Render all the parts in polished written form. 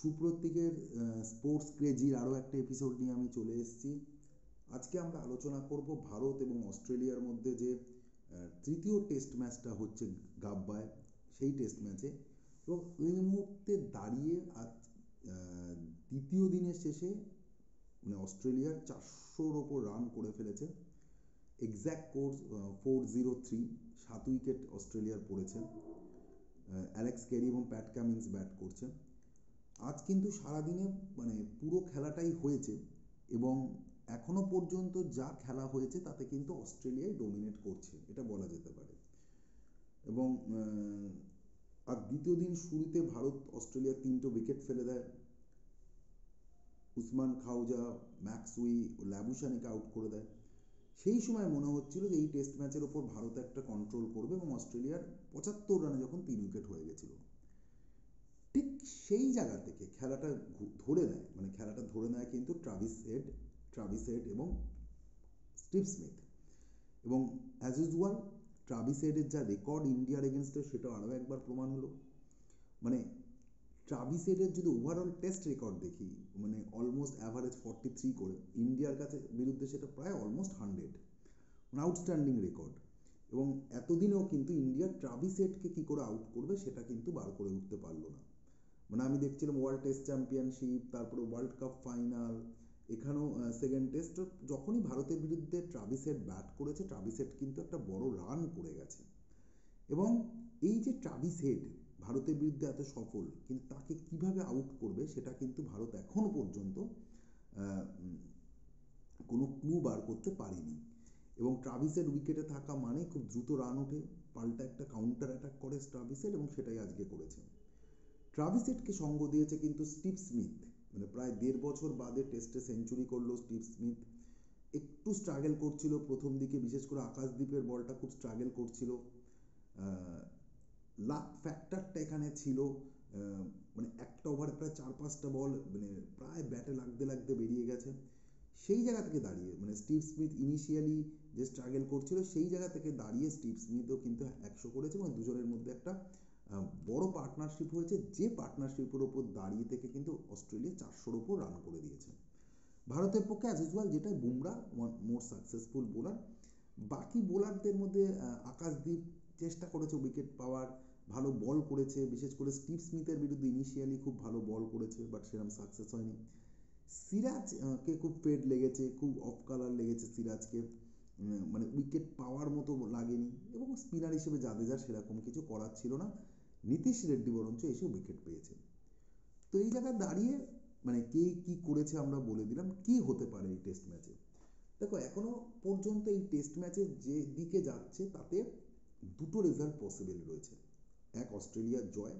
সুপ্রতীকের sports ক্রেজির আরও একটা episode নিয়ে আমি চলে এসেছি। আজকে আমরা আলোচনা করব ভারত এবং অস্ট্রেলিয়ার মধ্যে যে তৃতীয় টেস্ট ম্যাচটা হচ্ছে গাব্বায়, সেই টেস্ট ম্যাচে। এবং এই মুহূর্তে দাঁড়িয়ে আজ দ্বিতীয় দিনের শেষে মানে অস্ট্রেলিয়ার 400-র ওপর রান করে ফেলেছে। এক্স্যাক্ট কোর্স 403, 7 উইকেট অস্ট্রেলিয়ার পড়েছে। অ্যালেক্স ক্যারি এবং প্যাট কামিন্স ব্যাট করছে। আজ কিন্তু সারাদিনে মানে পুরো খেলাটাই হয়েছে এবং এখনো পর্যন্ত যা খেলা হয়েছে তাতে কিন্তু অস্ট্রেলিয়াই ডোমিনেট করছে, এটা বলা যেতে পারে। এবং আর দ্বিতীয় দিন শুরুতে ভারত অস্ট্রেলিয়ার 3টে উইকেট ফেলে দেয়। উসমান খাউজা, ম্যাক্সউই ও ল্যাবুশানিকে আউট করে দেয়। সেই সময় মনে হচ্ছিল যে এই টেস্ট ম্যাচের ওপর ভারত একটা কন্ট্রোল করবে এবং অস্ট্রেলিয়ার 75 রানে যখন 3 উইকেট হয়ে গেছিল, ঠিক সেই জায়গা থেকে খেলাটা ধরে নেয় কিন্তু ট্রাভিস হেড এবং স্টিভ স্মিথ। এবং অ্যাজ ইউজুয়াল ট্রাভিস হেডের যা রেকর্ড ইন্ডিয়ার এগেনস্টে সেটা আরও একবার প্রমাণ হলো। মানে ট্রাভিস হেডের যদি ওভারঅল টেস্ট রেকর্ড দেখি, মানে অলমোস্ট অ্যাভারেজ 43 করে, ইন্ডিয়ার কাছে বিরুদ্ধে সেটা প্রায় অলমোস্ট 100, মানে আউটস্ট্যান্ডিং রেকর্ড। এবং এতদিনেও কিন্তু ইন্ডিয়া ট্রাভিস হেডকে কী করে আউট করবে সেটা কিন্তু বার করে উঠতে পারলো না। মানে আমি দেখছিলাম ওয়ার্ল্ড টেস্ট চ্যাম্পিয়নশিপ, তারপরে ওয়ার্ল্ড কাপ ফাইনাল, এখানেও সেকেন্ড টেস্ট, যখনই ভারতের বিরুদ্ধে ট্রাভিস হেড ব্যাট করেছে, ট্রাভিস হেড কিন্তু একটা বড় রান করে গেছে। এবং এই যে ট্রাভিস হেড ভারতের বিরুদ্ধে এত সফল, কিন্তু তাকে কিভাবে আউট করবে সেটা কিন্তু ভারত এখনও পর্যন্ত কোনো ক্লু বার করতে পারেনি। এবং ট্রাভিস হেড উইকেটে থাকা মানে খুব দ্রুত রান ওঠে, পাল্টা একটা কাউন্টার অ্যাটাক করে ট্রাভিস হেড, এবং সেটাই আজকে করেছে। ট্রাভিস হেডকে সঙ্গ দিয়েছে কিন্তু স্টিভ স্মিথ, মানে প্রায় 1.5 বছর বাদে টেস্টে সেঞ্চুরি করলো স্টিভ স্মিথ। একটু স্ট্রাগল করছিল প্রথম দিকে, বিশেষ করে আকাশদ্বীপের বলটা খুব স্ট্রাগল করছিল। লাক ফ্যাক্টরটা এখানে ছিল। মানে একটা ওভারে প্রায় 4-5টা বল মানে প্রায় ব্যাটে লাগতে বেরিয়ে গেছে। সেই জায়গা থেকে দাঁড়িয়ে মানে স্টিভ স্মিথ ইনিশিয়ালি যে স্ট্রাগল করছিল, সেই জায়গা থেকে দাঁড়িয়ে স্টিভ স্মিথও কিন্তু 100 করেছে এবং দুজনের মধ্যে একটা বড় পার্টনারশিপ হয়েছে, যে পার্টনারশিপের ওপর দাঁড়িয়ে থেকে কিন্তু অস্ট্রেলিয়া 400-র ওপর রান করে দিয়েছে। ভারতের পক্ষে অ্যাজ ইউজুয়াল যেটা বুমরা মোর সাকসেসফুল বোলার। বাকি বোলারদের মধ্যে আকাশদ্বীপ চেষ্টা করেছে উইকেট পাওয়ার, ভালো বল করেছে, বিশেষ করে স্টিভ স্মিথের বিরুদ্ধে ইনিশিয়ালি খুব ভালো বল করেছে, বাট সেরকম সাকসেস হয়নি। সিরাজকে খুব ফেড লেগেছে, খুব অফ কালার লেগেছে সিরাজকে, মানে উইকেট পাওয়ার মতো লাগেনি। এবং স্পিনার হিসেবে জাদেজার সেরকম কিছু করার ছিল না, নীতিশ রেড্ডি বরঞ্চ এসে উইকেট পেয়েছে। তো এই জায়গায় দাঁড়িয়ে মানে কে কী করেছে আমরা বলে দিলাম। কি হতে পারে এই টেস্ট ম্যাচে? দেখো, এখনও পর্যন্ত এই টেস্ট ম্যাচে যে দিকে যাচ্ছে তাতে দুটো রেজাল্ট পসিবল রয়েছে। এক, অস্ট্রেলিয়ার জয়,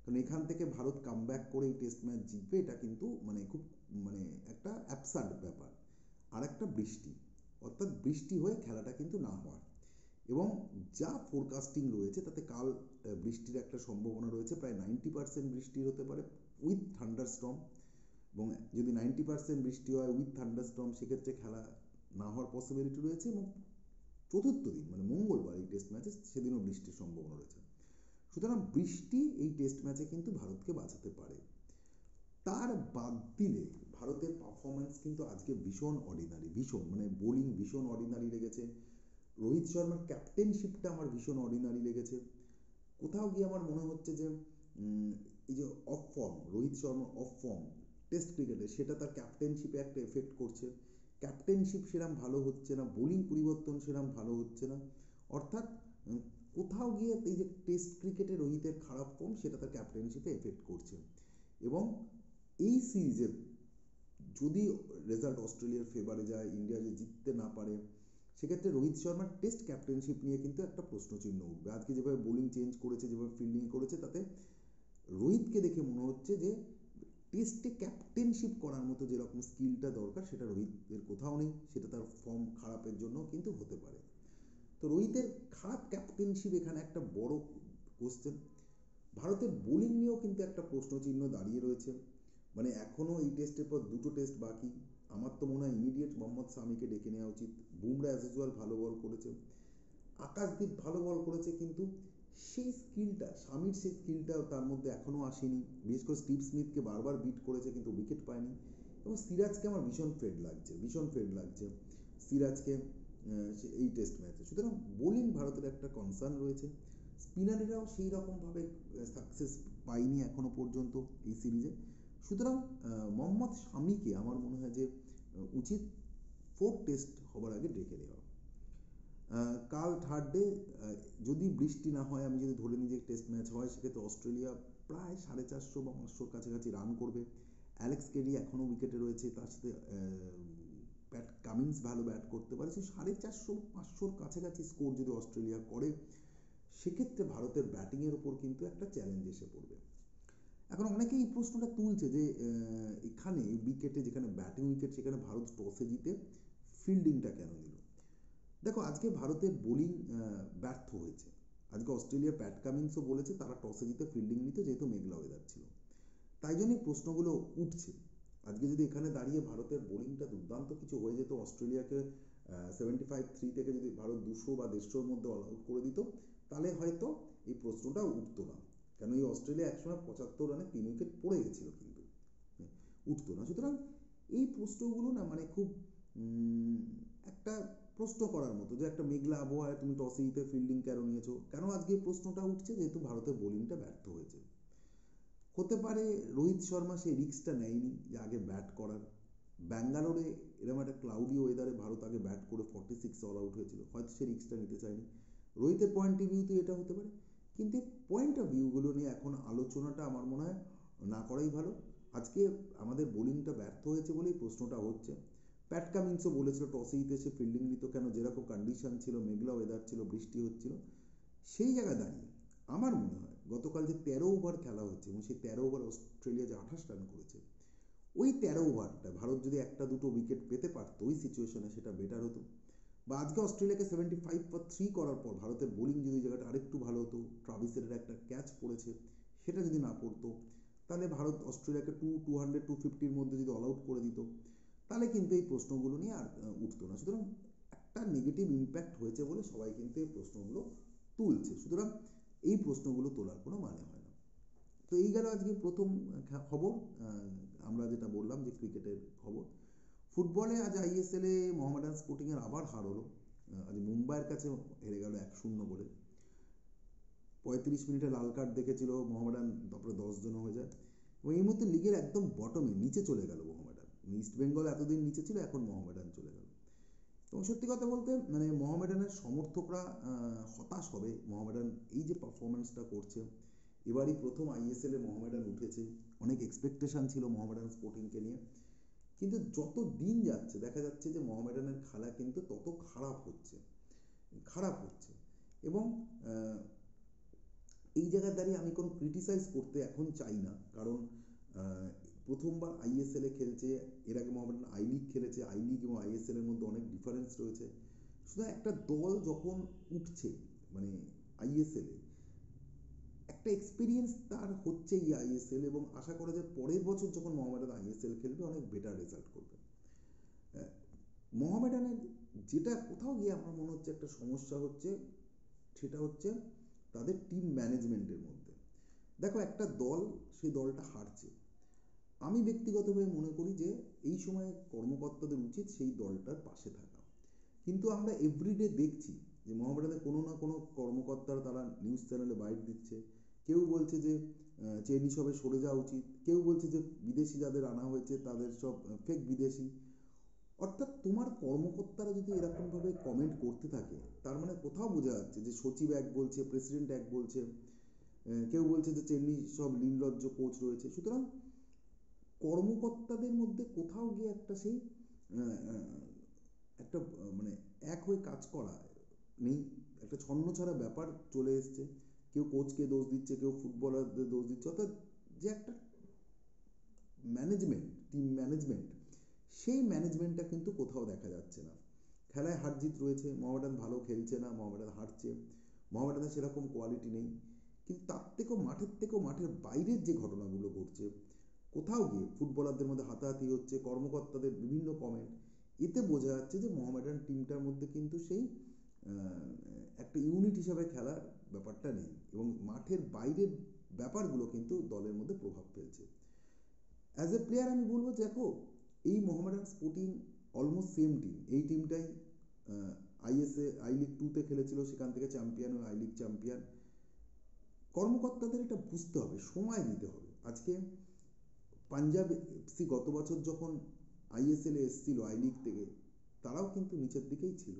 কারণ এখান থেকে ভারত কামব্যাক করে এই টেস্ট ম্যাচ জিতবে, এটা কিন্তু মানে খুব মানে একটা অ্যাবসার্ড ব্যাপার। আর একটা বৃষ্টি, অর্থাৎ বৃষ্টি হয়ে খেলাটা কিন্তু না হওয়ার। এবং যা ফোরকাস্টিং রয়েছে তাতে কাল বৃষ্টির একটা সম্ভাবনা রয়েছে, প্রায় 90% বৃষ্টির হতে পারে উইথ থান্ডারস্টর্ম। এবং যদি 90% বৃষ্টি হয় উইথ থান্ডারস্টর্ম, সেক্ষেত্রে খেলা না হওয়ার পসিবিলিটি রয়েছে। এবং চতুর্থ দিন মানে মঙ্গলবার এই টেস্ট ম্যাচে, সেদিনও বৃষ্টির সম্ভাবনা রয়েছে। সুতরাং বৃষ্টি এই টেস্ট ম্যাচে কিন্তু ভারতকে বাঁচাতে পারে। তার বাদ দিলে ভারতের পারফরমেন্স কিন্তু আজকে ভীষণ অর্ডিনারি, ভীষণ মানে বোলিং ভীষণ অর্ডিনারি লেগেছে। রোহিত শর্মার ক্যাপ্টেনশিপটা আমার ভীষণ অর্ডিনারি লেগেছে। কোথাও গিয়ে আমার মনে হচ্ছে যে এই যে অফ ফর্ম, রোহিত শর্মার অফ ফর্ম টেস্ট ক্রিকেটে, সেটা তার ক্যাপ্টেনশিপে একটা এফেক্ট করছে। ক্যাপ্টেনশিপ সেরকম ভালো হচ্ছে না, বোলিং পরিবর্তন সেরকম ভালো হচ্ছে না। অর্থাৎ কোথাও গিয়ে এই যে টেস্ট ক্রিকেটে রোহিতের খারাপ ফর্ম, সেটা তার ক্যাপ্টেনশিপে এফেক্ট করছে। এবং এই সিরিজে যদি রেজাল্ট অস্ট্রেলিয়ার ফেভারে যায়, ইন্ডিয়া যে জিততে না পারে, সেক্ষেত্রে রোহিত শর্মার টেস্ট ক্যাপ্টেনশিপ নিয়ে কিন্তু একটা প্রশ্নচিহ্ন উঠবে। আজকে যেভাবে বোলিং চেঞ্জ করেছে, যেভাবে ফিল্ডিং করেছে, তাতে রোহিতকে দেখে মনে হচ্ছে যে টেস্টে ক্যাপ্টেনশিপ করার মতো যেরকম স্কিলটা দরকার সেটা রোহিতের কোথাও নেই। সেটা তার ফর্ম খারাপের জন্য কিন্তু হতে পারে। তো রোহিতের খারাপ ক্যাপ্টেনশিপ এখানে একটা বড় কোশ্চেন। ভারতের বোলিং নিয়েও কিন্তু একটা প্রশ্নচিহ্ন দাঁড়িয়ে রয়েছে। মানে এখনও এই টেস্টের পর 2টো টেস্ট বাকি। আমার তো মনে হয় ইমিডিয়েট মোহাম্মদ শামিকে ডেকে নেওয়া উচিত। বুমরা অ্যাজ ইউজুয়াল ভালো বল করেছে, আকাশদ্বীপ ভালো বল করেছে, কিন্তু সেই স্কিলটা, শামির সেই স্কিলটা তার মধ্যে এখনও আসেনি। বিশেষ করে স্টিভ স্মিথকে বারবার বিট করেছে কিন্তু উইকেট পায়নি। এবং সিরাজকে আমার ভীষণ ফেড লাগছে সিরাজকে এই টেস্ট ম্যাচে। সুতরাং বোলিং ভারতের একটা কনসার্ন রয়েছে। স্পিনারেরাও সেই রকমভাবে সাকসেস পায়নি এখনো পর্যন্ত এই সিরিজে। সুতরাং মোহাম্মদ শামিকে আমার মনে হয় যে উচিত 4 টেস্ট হবার আগে ডেকে দেওয়া। কাল থার্ড ডে যদি বৃষ্টি না হয়, আমি যদি ধরে নিই যে টেস্ট ম্যাচ হয়, সেক্ষেত্রে অস্ট্রেলিয়া প্রায় 450 বা 500 কাছাকাছি রান করবে। অ্যালেক্স কেরি এখনও উইকেটে রয়েছে, তার সাথে প্যাট কামিন্স ভালো ব্যাট করতে পারে। সেই 450-500 কাছাকাছি স্কোর যদি অস্ট্রেলিয়া করে, সেক্ষেত্রে ভারতের ব্যাটিংয়ের ওপর কিন্তু একটা চ্যালেঞ্জ এসে পড়বে। এখন অনেকেই এই প্রশ্নটা তুলছে যে এখানে উইকেটে, যেখানে ব্যাটিং উইকেট, সেখানে ভারত টসে জিতে ফিল্ডিংটা কেন নিল? দেখো, আজকে ভারতের বোলিং ব্যর্থ হয়েছে। আজকে অস্ট্রেলিয়ার প্যাট কামিন্সও বলেছে তারা টসে জিতে ফিল্ডিং নিতে, যেহেতু মেঘলা ওয়েদার ছিল। তাই জন্যই প্রশ্নগুলো উঠছে। আজকে যদি এখানে দাঁড়িয়ে ভারতের বোলিংটা দুর্দান্ত কিছু হয়ে যেত, অস্ট্রেলিয়াকে 75-3 থেকে যদি ভারত 200 বা 150-র মধ্যে অল আউট করে দিত, তাহলে হয়তো এই প্রশ্নটা উঠতো না। কেন এই অস্ট্রেলিয়া একসময় 75 রানে 3 উইকেট পড়ে গেছিল, কিন্তু উঠতো না। সুতরাং এই প্রশ্নগুলো না মানে খুব একটা প্রশ্ন করার মতো, যে একটা মেঘলা আবহাওয়ায় তুমি টসে জিতে ফিল্ডিং কেন নিয়েছো। কেন আজকে এই প্রশ্নটা উঠছে? যেহেতু ভারতের বোলিংটা ব্যর্থ হয়েছে। হতে পারে রোহিত শর্মা সেই রিস্কটা নেয়নি যে আগে ব্যাট করার। ব্যাঙ্গালোরে এরকম একটা ক্লাউডি ওয়েদারে ভারত আগে ব্যাট করে 46 অল আউট হয়েছিল, হয়তো সেই রিস্কটা নিতে চায়নি। রোহিতের পয়েন্ট অফ ভিউতে এটা হতে পারে, কিন্তু পয়েন্ট অফ ভিউগুলো নিয়ে এখন আলোচনাটা আমার মনে হয় না করাই ভালো। আজকে আমাদের বোলিংটা ব্যর্থ হয়েছে বলেই প্রশ্নটা হচ্ছে। প্যাট কামিন্সও বলেছিল টসে জিতে সে ফিল্ডিং নিত, কেন যেরকম কন্ডিশন ছিল, মেঘলা ওয়েদার ছিল, বৃষ্টি হচ্ছিল। সেই জায়গায় দাঁড়িয়ে আমার মনে হয় গতকাল যে 13 ওভার খেলা হচ্ছে, এবং সেই 13 ওভার অস্ট্রেলিয়া যে 28 রান করেছে, ওই 13 ওভারটা ভারত যদি 1-2 উইকেট পেতে পারতো ওই সিচুয়েশনে, সেটা বেটার হতো। বা আজকে অস্ট্রেলিয়াকে 75-3 করার পর ভারতের বোলিং যদি জায়গাটা আরেকটু ভালো হতো, ট্রাভিসের একটা ক্যাচ পড়েছে, সেটা যদি না পড়তো, তাহলে ভারত অস্ট্রেলিয়াকে 200-250-র মধ্যে যদি অল আউট করে দিত, তাহলে কিন্তু এই প্রশ্নগুলো নিয়ে আর উঠতো না। সুতরাং একটা নেগেটিভ ইম্প্যাক্ট হয়েছে বলে সবাই কিন্তু এই প্রশ্নগুলো তুলছে। সুতরাং এই প্রশ্নগুলো তোলার কোনো মানে হয় না। তো এই গেল আজকে প্রথম খবর। আমরা যেটা বললাম যে ক্রিকেটের খবর। ফুটবলে আজ আইএসএলে মোহামেডান স্পোর্টিংয়ের আবার হার হলো। আজ মুম্বাইয়ের কাছে হেরে গেল 1-0 করে। 35 মিনিটে লাল কার্ড দেখেছিল মোহামেডান, তারপরে 10 জন হয়ে যায়, এবং এই মুহূর্তে লিগের একদম বটমে নিচে চলে গেল মোহামেডান। ইস্ট বেঙ্গল এতদিন নিচে ছিল, এখন মোহামেডান চলে গেল। এবং সত্যি কথা বলতে মানে মোহামেডানের সমর্থকরা হতাশ হবে। মোহামেডান এই যে পারফরমেন্সটা করছে, এবারই প্রথম আইএসএলে মোহামেডান উঠেছে, অনেক এক্সপেকটেশন ছিল মোহামেডান স্পোর্টিংকে নিয়ে, কিন্তু যত দিন যাচ্ছে দেখা যাচ্ছে যে মোহামেডানের খেলা কিন্তু তত খারাপ হচ্ছে। এবং এই জায়গায় দাঁড়িয়ে আমি কোনো ক্রিটিসাইজ করতে এখন চাই না, কারণ প্রথমবার আইএসএলে খেলছে। এর আগে মোহামেডান আই লিগ খেলেছে, আই লিগ এবং আইএসএল এর মধ্যে অনেক ডিফারেন্স রয়েছে। শুধু একটা দল যখন উঠছে মানে আইএসএলে, একটা এক্সপিরিয়েন্স তার হচ্ছে এই আইএসএল, এবং আশা করা যায় পরের বছর যখন মোহামেডান আইএসএল খেলবে অনেক বেটার রেজাল্ট করবে। মোহামেডানের যেটা কোথাও গিয়ে আমার মনে হচ্ছে একটা সমস্যা হচ্ছে, সেটা হচ্ছে তাদের টিম ম্যানেজমেন্টের মধ্যে। দেখো, একটা দল, সেই দলটা হারছে, আমি ব্যক্তিগতভাবে মনে করি যে এই সময় কর্মকর্তাদের উচিত সেই দলটার পাশে থাকা। কিন্তু আমরা এভরিডে দেখছি যে মোহামেডানের কোনো না কোনো কর্মকর্তারা তারা নিউজ চ্যানেলে বাইট দিচ্ছে। কেউ বলছে যে চেনি সবে সরে যাওয়া উচিত, কেউ বলছে যে বিদেশি যাদের আনা হয়েছে তাদের সব ফেক বিদেশি। অর্থাৎ তোমার কর্মকর্তারা যদি এরকমভাবে কমেন্ট করতে থাকে, তার মানে কোথাও বোঝা যাচ্ছে যে সচিব এক বলছে, প্রেসিডেন্ট এক বলছে, কেউ বলছে যে চেন্নাই সব নির্লজ্জ কোচ রয়েছে। সুতরাং কর্মকর্তাদের মধ্যে কোথাও গিয়ে একটা সেই একটা মানে এক হয়ে কাজ করা নেই, একটা ছন্নছাড়া ব্যাপার চলে এসছে। কেউ কোচকে দোষ দিচ্ছে, কেউ ফুটবলারদের দোষ দিচ্ছে। অর্থাৎ যে একটা ম্যানেজমেন্ট, টিম ম্যানেজমেন্ট, সেই ম্যানেজমেন্টটা কিন্তু কোথাও দেখা যাচ্ছে না। খেলায় হার জিত রয়েছে, মোহামেডান ভালো খেলছে না, মোহামেডান হারছে, মোহামেডানের সেরকম কোয়ালিটি নেই। কিন্তু তার থেকেও মাঠের বাইরের যে ঘটনাগুলো ঘটছে, কোথাও গিয়ে ফুটবলারদের মধ্যে হাতাহাতি হচ্ছে, কর্মকর্তাদের বিভিন্ন কমেন্ট, এতে বোঝা যাচ্ছে যে মোহামেডান টিমটার মধ্যে কিন্তু সেই একটা ইউনিট হিসাবে খেলার ব্যাপারটা নেই, এবং মাঠের বাইরের ব্যাপারগুলো কিন্তু দলের মধ্যে প্রভাব ফেলছে। অ্যাজ এ প্লেয়ার আমি বলবো, দেখো এই Mohammedan Sporting almost same team, এই টিমটাই আই লিগ 2-তে খেলেছিল, সেখান থেকে চ্যাম্পিয়ন ও আই লিগ চ্যাম্পিয়ন। কর্মকর্তাদের এটা বুঝতে হবে, সময় দিতে হবে। আজকে পাঞ্জাব এফসি গত বছর যখন আইএসএল এ এসেছিল আই লিগ থেকে, তারাও কিন্তু নিচের দিকেই ছিল,